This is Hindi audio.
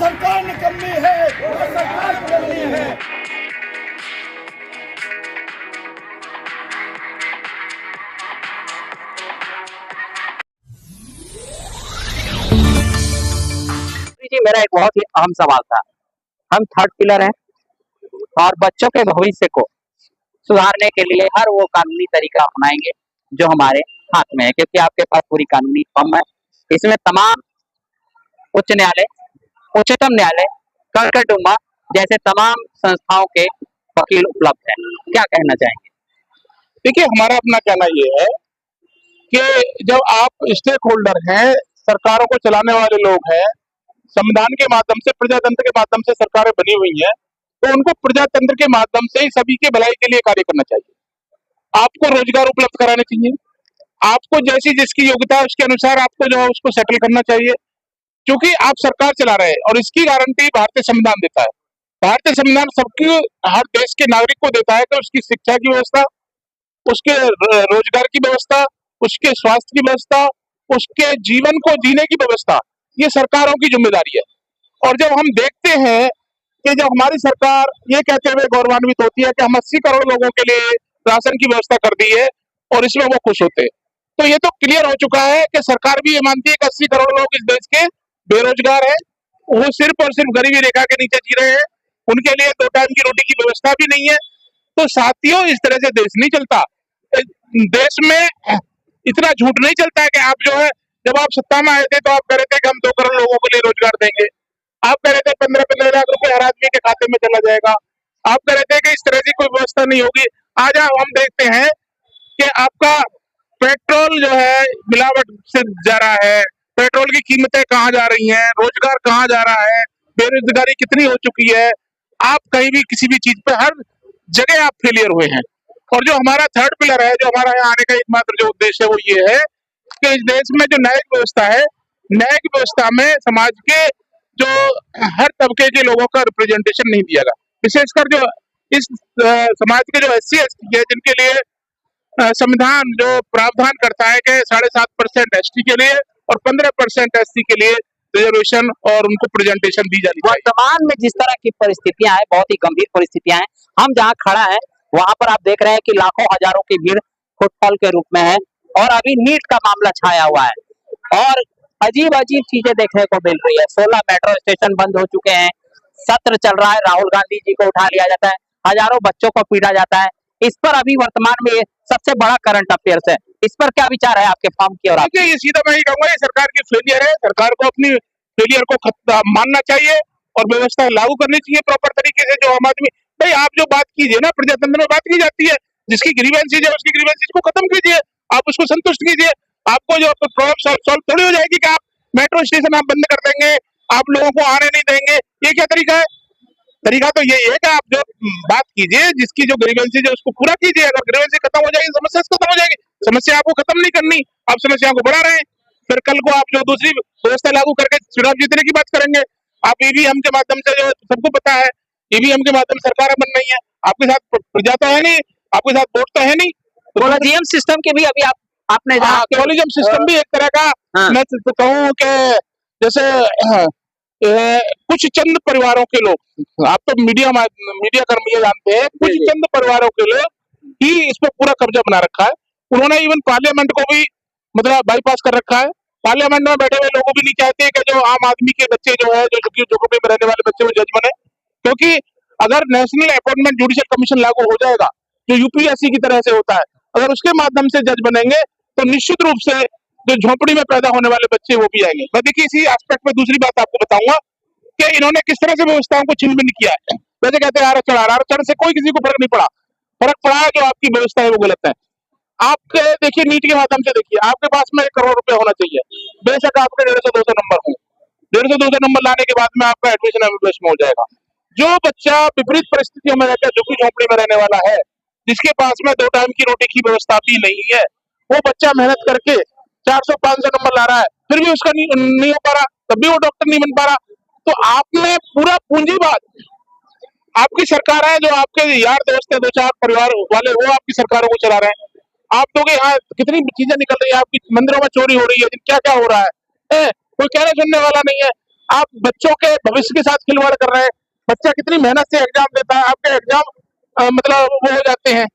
सरकार निकम्मी है, वो सरकार बदलनी है। जी मेरा एक बहुत ही अहम सवाल था। हम थर्ड पिलर हैं और बच्चों के भविष्य को सुधारने के लिए हर वो कानूनी तरीका अपनाएंगे जो हमारे हाथ में है, क्योंकि आपके पास पूरी कानूनी फर्म है। इसमें तमाम उच्च न्यायालय, उच्चतम न्यायालय, कड़कड़डुमा जैसे तमाम संस्थाओं के वकील उपलब्ध हैं। क्या कहना चाहेंगे? देखिए, हमारा अपना कहना ये है कि जब आप स्टेक होल्डर हैं, सरकारों को चलाने वाले लोग हैं, संविधान के माध्यम से, प्रजातंत्र के माध्यम से सरकारें बनी हुई हैं, तो उनको प्रजातंत्र के माध्यम से ही सभी के भलाई के लिए कार्य करना चाहिए। आपको रोजगार उपलब्ध कराने चाहिए, आपको जैसी जिसकी योग्यता है उसके अनुसार आपको जो है उसको सेटल करना चाहिए, क्योंकि आप सरकार चला रहे हैं और इसकी गारंटी भारतीय संविधान देता है। भारतीय संविधान सबकी, हर देश के नागरिक को देता है कि उसकी शिक्षा की व्यवस्था, उसके रोजगार की व्यवस्था, उसके स्वास्थ्य की व्यवस्था, उसके जीवन को जीने की व्यवस्था, ये सरकारों की जिम्मेदारी है। और जब हम देखते हैं कि जब हमारी सरकार ये कहते हुए गौरवान्वित होती है कि हम 80 करोड़ लोगों के लिए राशन की व्यवस्था कर दी है और इसमें वो खुश होते हैं, तो ये तो क्लियर हो चुका है कि सरकार भी ये मानती है कि 80 करोड़ लोग इस देश के बेरोजगार हैं, वो सिर्फ और सिर्फ गरीबी रेखा के नीचे जी रहे हैं, उनके लिए 2 टाइम की रोटी की व्यवस्था भी नहीं है। तो साथियों, इस तरह से देश नहीं चलता। देश में इतना झूठ नहीं चलता है कि आप जो है, जब आप सत्ता में आए थे तो आप कह रहे थे कि हम 2 करोड़ लोगों के लिए रोजगार देंगे, आप कह रहे थे 15-15 लाख रुपए हर आदमी के खाते में चला जाएगा, आप कह रहे थे कि इस तरह की कोई व्यवस्था नहीं होगी। आज हम देखते हैं कि आपका पेट्रोल जो है मिलावट से जा रहा है, पेट्रोल की कीमतें कहाँ जा रही हैं, रोजगार कहाँ जा रहा है, बेरोजगारी कितनी हो चुकी है। आप कहीं भी किसी भी चीज पे हर जगह आप फेलियर हुए हैं। और जो हमारा थर्ड पिलर है, जो हमारा यहाँ आने का एकमात्र जो उद्देश्य है, वो ये है कि इस देश में जो न्यायिक व्यवस्था है, न्यायिक व्यवस्था में समाज के जो हर तबके के लोगों का रिप्रेजेंटेशन नहीं दिया गया, विशेषकर जो इस समाज के जो SC ST है, जिनके लिए संविधान जो प्रावधान करता है कि 7.5% ST के लिए और 15% SC के लिए रिजर्वेशन और उनको प्रेजेंटेशन दी जानी चाहिए। वर्तमान में जिस तरह की परिस्थितियां हैं, बहुत ही गंभीर परिस्थितियां हैं। हम जहाँ खड़ा है वहां पर आप देख रहे हैं कि लाखों हजारों की भीड़ फुटफॉल के रूप में है और अभी नीट का मामला छाया हुआ है और अजीब अजीब चीजें देखने को मिल रही है। 16 मेट्रो स्टेशन बंद हो चुके हैं, सत्र चल रहा है, राहुल गांधी जी को उठा लिया जाता है, हजारों बच्चों को पीटा जाता है। इस पर अभी वर्तमान में ये सबसे बड़ा करंट अफेयर्स है। इस पर क्या विचार है आपके फॉर्म की? और देखिए, ये सीधा मैं ही कहूंगा, ये सरकार की फेलियर है। सरकार को अपनी फेलियर को मानना चाहिए और व्यवस्था लागू करनी चाहिए प्रॉपर तरीके से। जो आम आदमी, भाई आप जो बात कीजिए ना, प्रजातंत्र में बात की जाती है, जिसकी ग्रीवेंसीज है उसकी ग्रीवेंसीज को खत्म कीजिए, आप उसको संतुष्ट कीजिए। आपको जो प्रॉब्लम सॉल्व थोड़ी हो जाएगी कि आप मेट्रो स्टेशन आप बंद कर देंगे, आप लोगों को आने नहीं देंगे। ये क्या तरीका है? तरीका तो यही है कि आप जो बात कीजिए, जिसकी जो ग्रीवेंसीज है उसको पूरा कीजिए। अगर ग्रीवेंसी खत्म हो जाएगी, समस्या खत्म हो जाएगी। समस्या आपको खत्म नहीं करनी, आप समस्या को बढ़ा रहे हैं। फिर कल को आप जो दूसरी व्यवस्था लागू करके चुनाव जीतने की बात करेंगे। आप EVM के माध्यम से, जो सबको पता है, EVM के माध्यम से सरकार बन रही है, आपके साथ प्रजा तो है नहीं, आपके साथ वोट तो है नहीं। कोलिजियम सिस्टम के भी अभी आपने कोलिजियम सिस्टम भी एक तरह का, मैं तो कहूँ कि जैसे कुछ चंद परिवारों के लोग, आप तो मीडिया कर्मी जानते हैं, कुछ चंद परिवारों के लोग ही इस पर पूरा कब्जा बना रखा है। उन्होंने इवन पार्लियामेंट को भी मतलब बाईपास कर रखा है। पार्लियामेंट में बैठे हुए लोगों भी नहीं चाहते कि जो आम आदमी के बच्चे जो है, जो झुग्गी में रहने वाले बच्चे, वो जज बने। क्योंकि अगर नेशनल अपॉइंटमेंट जुडिशियल कमीशन लागू हो जाएगा, जो UPSC की तरह से होता है, अगर उसके माध्यम से जज बनेंगे तो निश्चित रूप से जो झोपड़ी में पैदा होने वाले बच्चे वो भी आएंगे। मैं देखिए, इसी एस्पेक्ट में दूसरी बात आपको बताऊंगा कि इन्होंने किस तरह से व्यवस्थाओं को छीन भिन्न किया है। वैसे कहते हैं आरक्षण से कोई किसी को फर्क नहीं पड़ा। फर्क पड़ा है जो आपकी व्यवस्था है वो गलत है। आप देखिए, नीट के माध्यम से देखिए, आपके पास में 1 करोड़ रुपए होना चाहिए, बेशक आपके 150-200 नंबर हो, 150-200 नंबर लाने के बाद में आपका एडमिशन MBBS में हो जाएगा। जो बच्चा विपरीत परिस्थितियों में रहकर झुग्गी झोपड़ी में रहने वाला है, जिसके पास में 2 टाइम की रोटी की व्यवस्था भी नहीं है, वो बच्चा मेहनत करके 400-500 नंबर ला रहा है, फिर भी उसका नहीं हो पा रहा, तब भी वो डॉक्टर नहीं बन पा रहा। तो आपने पूरा पूंजीवाद, आपकी सरकार है, जो आपके यार दोस्त है, 2-4 परिवार वाले, वो आपकी सरकारों को चला रहे हैं। आप लोग यहाँ कितनी चीजें निकल रही है, आपकी मंदिरों में चोरी हो रही है, क्या क्या हो रहा है, कोई कहने सुनने वाला नहीं है। आप बच्चों के भविष्य के साथ खिलवाड़ कर रहे हैं। बच्चा कितनी मेहनत से एग्जाम देता है, आपके एग्जाम मतलब वो हो जाते हैं।